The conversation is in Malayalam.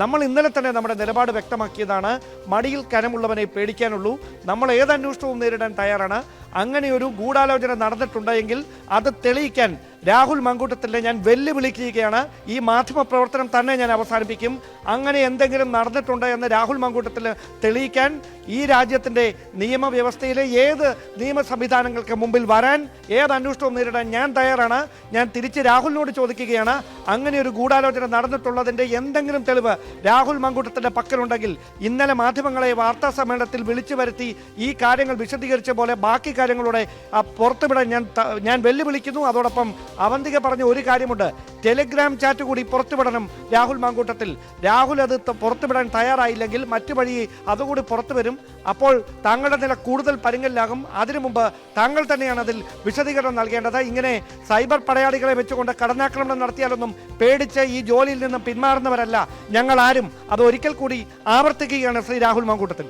നമ്മൾ ഇന്നലെ തന്നെ നമ്മുടെ നിലപാട് വ്യക്തമാക്കിയതാണ്. മടിയിൽ കനമുള്ളവനെ പേടിക്കാനുള്ളൂ. നമ്മൾ ഏത് അന്വേഷണവും നേരിടാൻ തയ്യാറാണ്. അങ്ങനെ ഒരു ഗൂഢാലോചന നടന്നിട്ടുണ്ടെങ്കിൽ അത് തെളിയിക്കാൻ രാഹുൽ മങ്കൂട്ടത്തിലെ ഞാൻ വെല്ലുവിളിക്കുകയാണ്. ഈ മാധ്യമ പ്രവർത്തനം തന്നെ ഞാൻ അവസാനിപ്പിക്കും. അങ്ങനെ എന്തെങ്കിലും നടന്നിട്ടുണ്ട് എന്ന് രാഹുൽ മങ്കൂട്ടത്തിൽ തെളിയിക്കാൻ ഈ രാജ്യത്തിൻ്റെ നിയമവ്യവസ്ഥയിലെ ഏത് നിയമ സംവിധാനങ്ങൾക്ക് മുമ്പിൽ വരാൻ, ഏത് അന്വേഷണവും നേരിടാൻ ഞാൻ തയ്യാറാണ്. ഞാൻ തിരിച്ച് രാഹുലിനോട് ചോദിക്കുകയാണ്, അങ്ങനെ ഒരു ഗൂഢാലോചന നടന്നിട്ടുള്ളതിൻ്റെ എന്തെങ്കിലും തെളിവ് രാഹുൽ മങ്കൂട്ടത്തിൻ്റെ പക്കലുണ്ടെങ്കിൽ ഇന്നലെ മാധ്യമങ്ങളെ വാർത്താ സമ്മേളനത്തിൽ വിളിച്ചു വരുത്തി ഈ കാര്യങ്ങൾ വിശദീകരിച്ച പോലെ ബാക്കി കാര്യങ്ങളുടെ പുറത്തുവിടാൻ ഞാൻ വെല്ലുവിളിക്കുന്നു. അതോടൊപ്പം അവന്തിക പറഞ്ഞ ഒരു കാര്യമുണ്ട്, ടെലിഗ്രാം ചാറ്റ് കൂടി പുറത്തുവിടണം രാഹുൽ മാങ്കൂട്ടത്തിൽ. രാഹുൽ അത് പുറത്തുവിടാൻ തയ്യാറായില്ലെങ്കിൽ മറ്റു വഴി അതുകൂടി പുറത്തു വരും. അപ്പോൾ താങ്കളുടെ നില കൂടുതൽ പരുങ്ങലിലാകും. അതിനു മുമ്പ് താങ്കൾ തന്നെയാണ് അതിൽ വിശദീകരണം നൽകേണ്ടത്. ഇങ്ങനെ സൈബർ പടയാളികളെ വെച്ചുകൊണ്ട് കടന്നാക്രമണം നടത്തിയാലൊന്നും പേടിച്ച് ഈ ജോലിയിൽ നിന്നും പിന്മാറുന്നവരല്ല ഞങ്ങൾ ആരും. അത് ഒരിക്കൽ കൂടി ആവർത്തിക്കുകയാണ് ശ്രീ രാഹുൽ മാങ്കൂട്ടത്തിൽ.